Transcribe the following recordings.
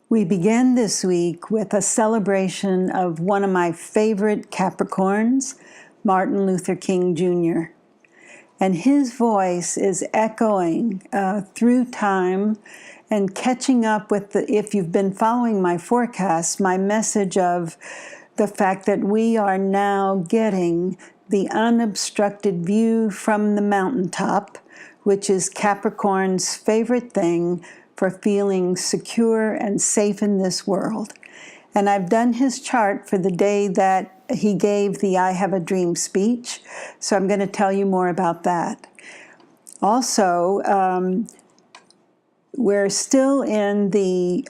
We began this week with a celebration of one of my favorite Capricorns, Martin Luther King Jr. And his voice is echoing through time and catching up with if you've been following my forecast, my message of the fact that we are now getting the unobstructed view from the mountaintop, which is Capricorn's favorite thing for feeling secure and safe in this world. And I've done his chart for the day that he gave the I Have a Dream speech, so I'm going to tell you more about that. Also, we're still in the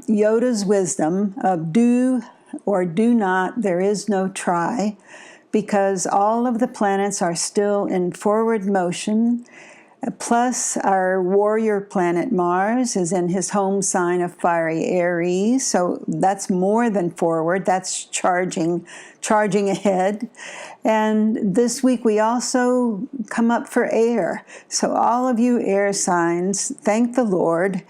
Yoda's wisdom of do or do not, there is no try, because all of the planets are still in forward motion. Plus, our warrior planet Mars is in his home sign of fiery Aries, so that's more than forward, that's charging ahead. And this week we also come up for air. So all of you air signs, thank the Lord.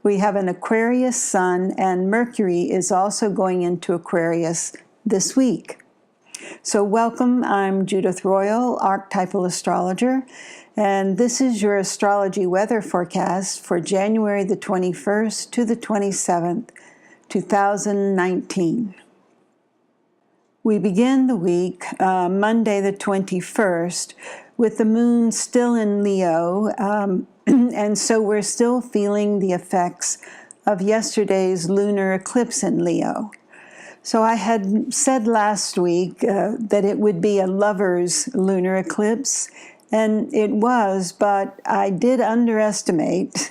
We have an Aquarius sun, and Mercury is also going into Aquarius this week. So welcome, I'm Judith Royal, archetypal astrologer, and this is your astrology weather forecast for January the 21st to the 27th, 2019. We begin the week, Monday the 21st, with the moon still in Leo, and so we're still feeling the effects of yesterday's lunar eclipse in Leo. So I had said last week that it would be a lover's lunar eclipse, and it was, but I did underestimate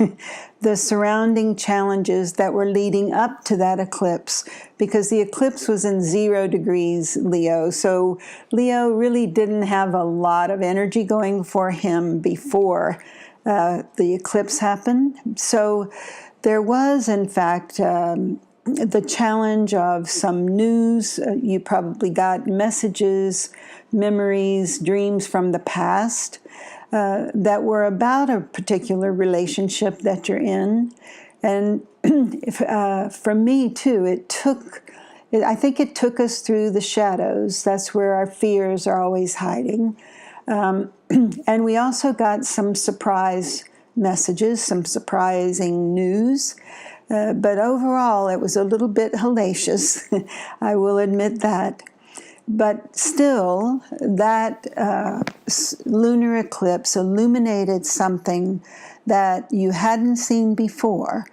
the surrounding challenges that were leading up to that eclipse, because the eclipse was in 0 degrees Leo. So Leo really didn't have a lot of energy going for him before the eclipse happened. So there was, in fact, the challenge of some news. You probably got messages, memories, dreams from the past that were about a particular relationship that you're in. And for me too, I think it took us through the shadows. That's where our fears are always hiding. And we also got some surprise messages, some surprising news. But overall, it was a little bit hellacious. I will admit that. But still, that lunar eclipse illuminated something that you hadn't seen before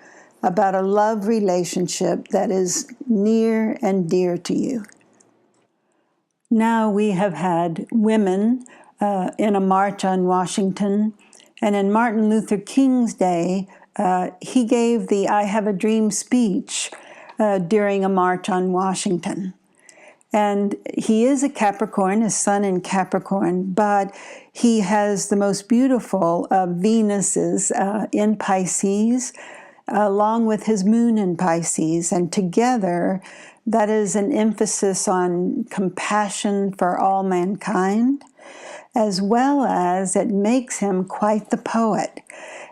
about a love relationship that is near and dear to you. Now we have had women in a march on Washington, and in Martin Luther King's day, he gave the I Have a Dream speech during a march on Washington. And he is a Capricorn, his sun in Capricorn, but he has the most beautiful of Venuses in Pisces, along with his moon in Pisces. And together, that is an emphasis on compassion for all mankind, as well as it makes him quite the poet.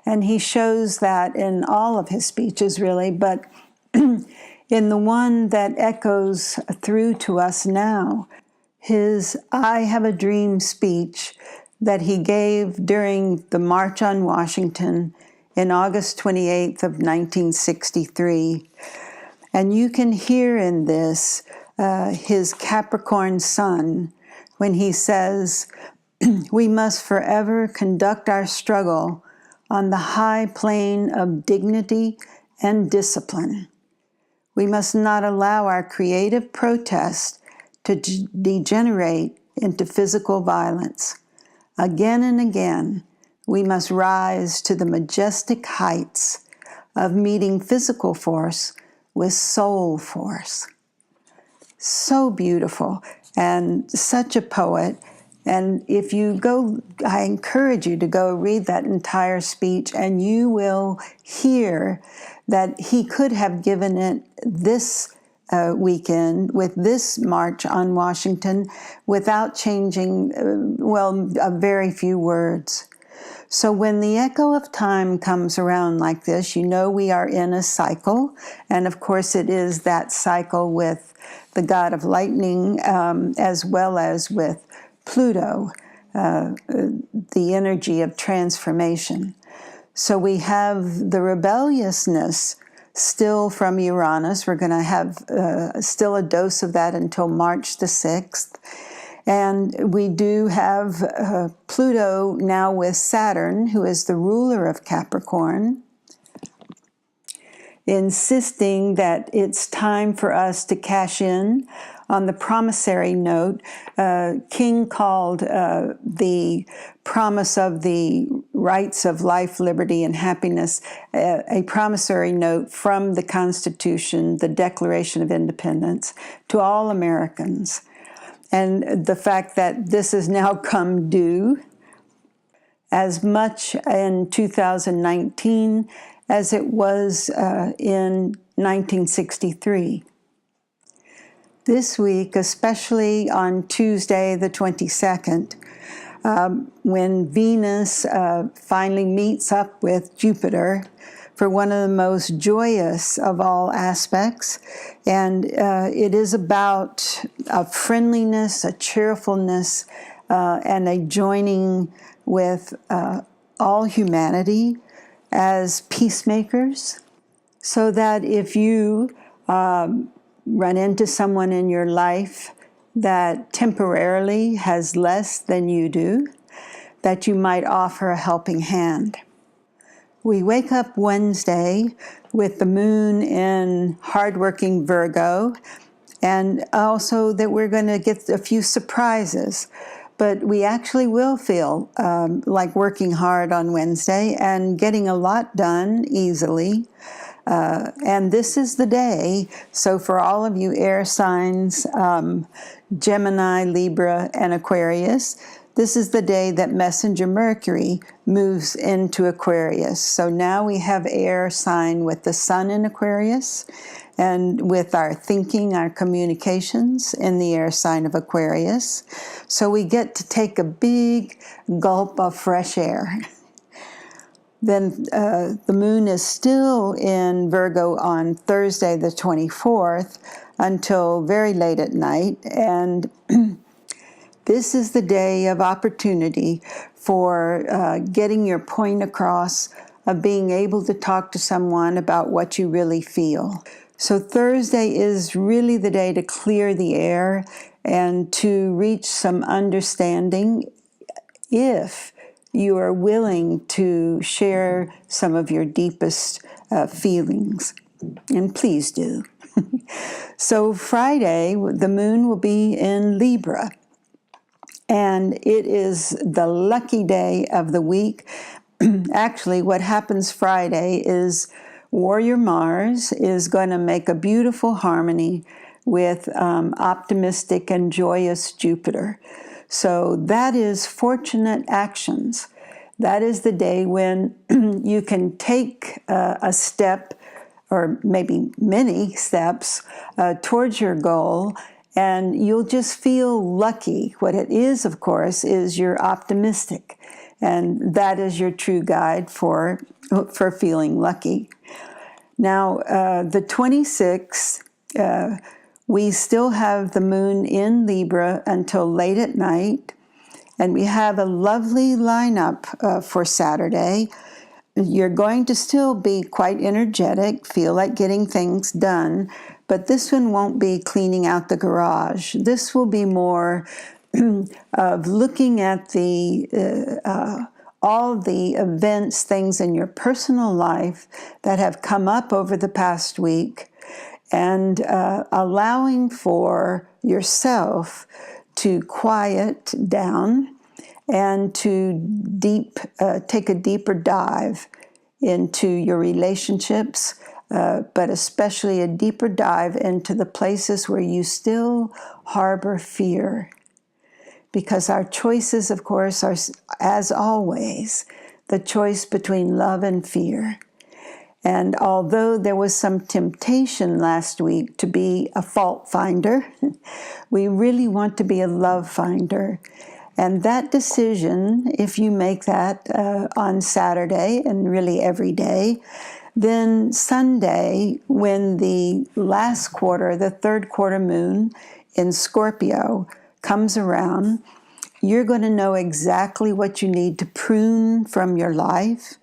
And he shows that in all of his speeches, really, but in the one that echoes through to us now, his I Have a Dream speech that he gave during the March on Washington in August 28th of 1963. And you can hear in this his Capricorn sun when he says, "We must forever conduct our struggle on the high plane of dignity and discipline. We must not allow our creative protest to degenerate into physical violence. Again and again, we must rise to the majestic heights of meeting physical force with soul force." So beautiful, and such a poet. And if you go, I encourage you to go read that entire speech, and you will hear that he could have given it this weekend with this march on Washington without changing, a very few words. So when the echo of time comes around like this, you know we are in a cycle. And of course it is that cycle with the god of lightning, as well as with Pluto, the energy of transformation. So we have the rebelliousness still from Uranus. We're going to have still a dose of that until March the 6th. And we do have Pluto now with Saturn, who is the ruler of Capricorn, insisting that it's time for us to cash in on the promissory note. King called the promise of the rights of life, liberty, and happiness a promissory note from the Constitution, the Declaration of Independence, to all Americans. And the fact that this has now come due as much in 2019 as it was in 1963. This week, especially on Tuesday the 22nd, when Venus finally meets up with Jupiter for one of the most joyous of all aspects. And it is about a friendliness, a cheerfulness, and a joining with all humanity as peacemakers, so that if you run into someone in your life that temporarily has less than you do, that you might offer a helping hand. We wake up Wednesday with the moon in hardworking Virgo, and also that we're going to get a few surprises. But we actually will feel like working hard on Wednesday and getting a lot done easily. And this is the day, so for all of you air signs, Gemini, Libra, and Aquarius, this is the day that Messenger Mercury moves into Aquarius. So now we have air sign with the sun in Aquarius, and with our thinking, our communications in the air sign of Aquarius. So we get to take a big gulp of fresh air. Then the moon is still in Virgo on Thursday the 24th until very late at night. And this is the day of opportunity for getting your point across, of being able to talk to someone about what you really feel. So Thursday is really the day to clear the air and to reach some understanding, if you are willing to share some of your deepest feelings. And please do. So Friday, the moon will be in Libra. And it is the lucky day of the week. Actually, what happens Friday is Warrior Mars is going to make a beautiful harmony with optimistic and joyous Jupiter. So that is fortunate actions. That is the day when you can take a step, or maybe many steps, towards your goal, and you'll just feel lucky. What it is, of course, is you're optimistic, and that is your true guide for feeling lucky. Now, the 26th, we still have the moon in Libra until late at night, and we have a lovely lineup for Saturday. You're going to still be quite energetic, feel like getting things done, but this one won't be cleaning out the garage. This will be more of looking at all the events, things in your personal life that have come up over the past week, and allowing for yourself to quiet down and to take a deeper dive into your relationships, but especially a deeper dive into the places where you still harbor fear. Because our choices, of course, are, as always, the choice between love and fear. And although there was some temptation last week to be a fault finder, we really want to be a love finder. And that decision, if you make that on Saturday and really every day, then Sunday, when the last quarter, the third quarter moon in Scorpio comes around, you're going to know exactly what you need to prune from your life,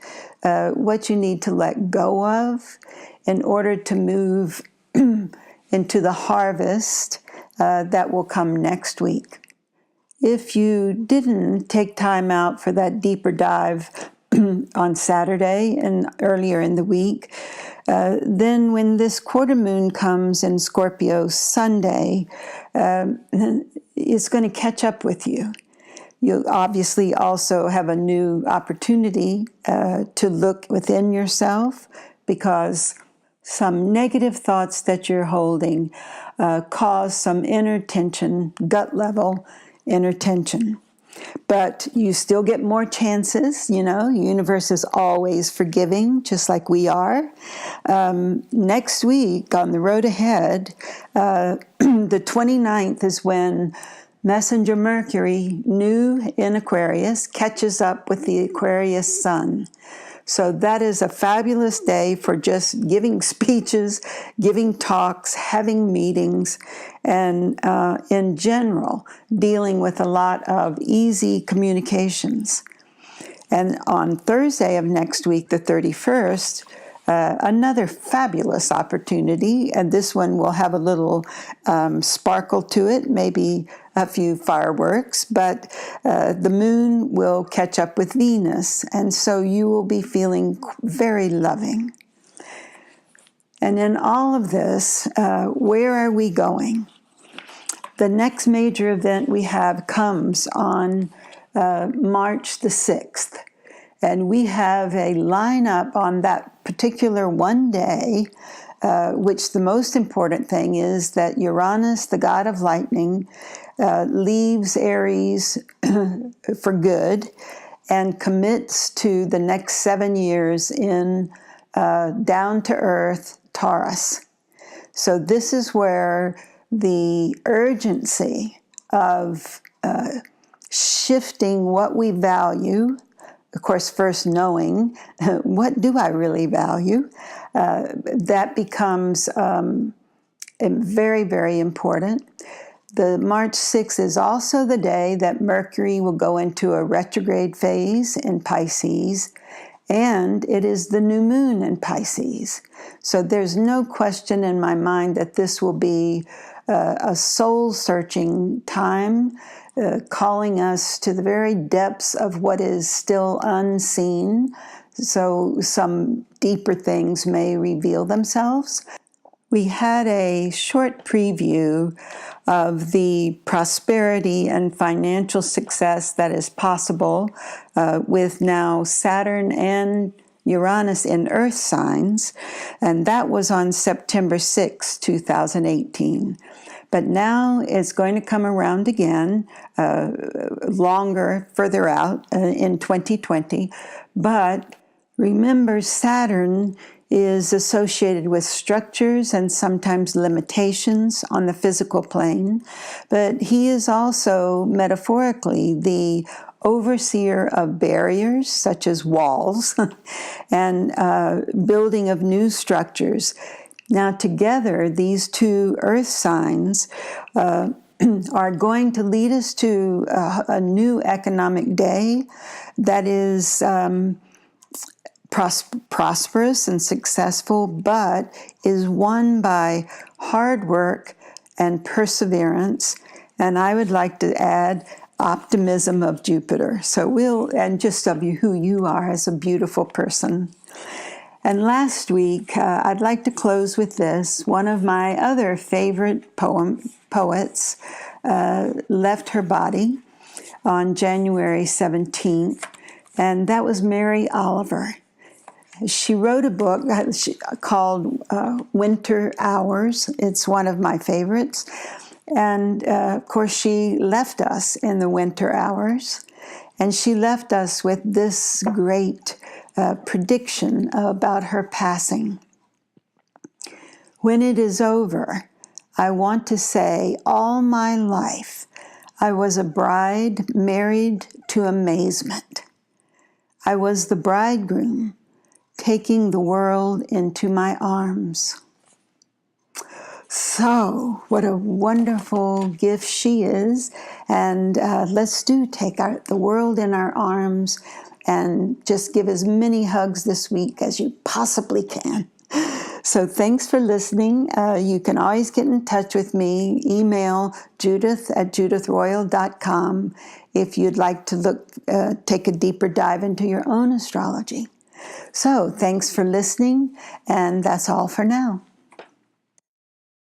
what you need to let go of in order to move into the harvest that will come next week. If you didn't take time out for that deeper dive on Saturday and earlier in the week, then when this quarter moon comes in Scorpio Sunday, it's going to catch up with you. You'll obviously also have a new opportunity to look within yourself, because some negative thoughts that you're holding cause some inner tension, gut level inner tension. But you still get more chances, the universe is always forgiving, just like we are. Next week, on the road ahead, the 29th is when Messenger Mercury, new in Aquarius, catches up with the Aquarius sun. So that is a fabulous day for just giving speeches, giving talks, having meetings, and in general, dealing with a lot of easy communications. And on Thursday of next week, the 31st, another fabulous opportunity, and this one will have a little sparkle to it, maybe a few fireworks, but the moon will catch up with Venus, and so you will be feeling very loving. And in all of this, where are we going? The next major event we have comes on March the 6th. And we have a lineup on that particular one day, which the most important thing is that Uranus, the god of lightning, leaves Aries for good and commits to the next 7 years in down-to-earth Taurus. So this is where the urgency of shifting what we value, of course, first knowing what do I really value, that becomes very, very important. The March 6th is also the day that Mercury will go into a retrograde phase in Pisces, and it is the new moon in Pisces. So there's no question in my mind that this will be a soul-searching time, calling us to the very depths of what is still unseen. So some deeper things may reveal themselves. We had a short preview of the prosperity and financial success that is possible with now Saturn and Uranus in Earth signs, and that was on September 6, 2018. But now it's going to come around again, further out in 2020. But remember, Saturn is associated with structures and sometimes limitations on the physical plane, but he is also metaphorically the overseer of barriers such as walls and building of new structures. Now together, these two earth signs are going to lead us to a new economic day that is prosperous and successful, but is won by hard work and perseverance, and I would like to add optimism of Jupiter. And just of you, who you are as a beautiful person. And last week, I'd like to close with this. One of my other favorite poets left her body on January 17th, and that was Mary Oliver. She wrote a book called Winter Hours. It's one of my favorites. And of course, she left us in the winter hours. And she left us with this great prediction about her passing. When it is over, I want to say all my life I was a bride married to amazement. I was the bridegroom taking the world into my arms. So, what a wonderful gift she is. And let's take the world in our arms and just give as many hugs this week as you possibly can. So thanks for listening. You can always get in touch with me. Email judith@judithroyal.com if you'd like to take a deeper dive into your own astrology. So thanks for listening, and that's all for now.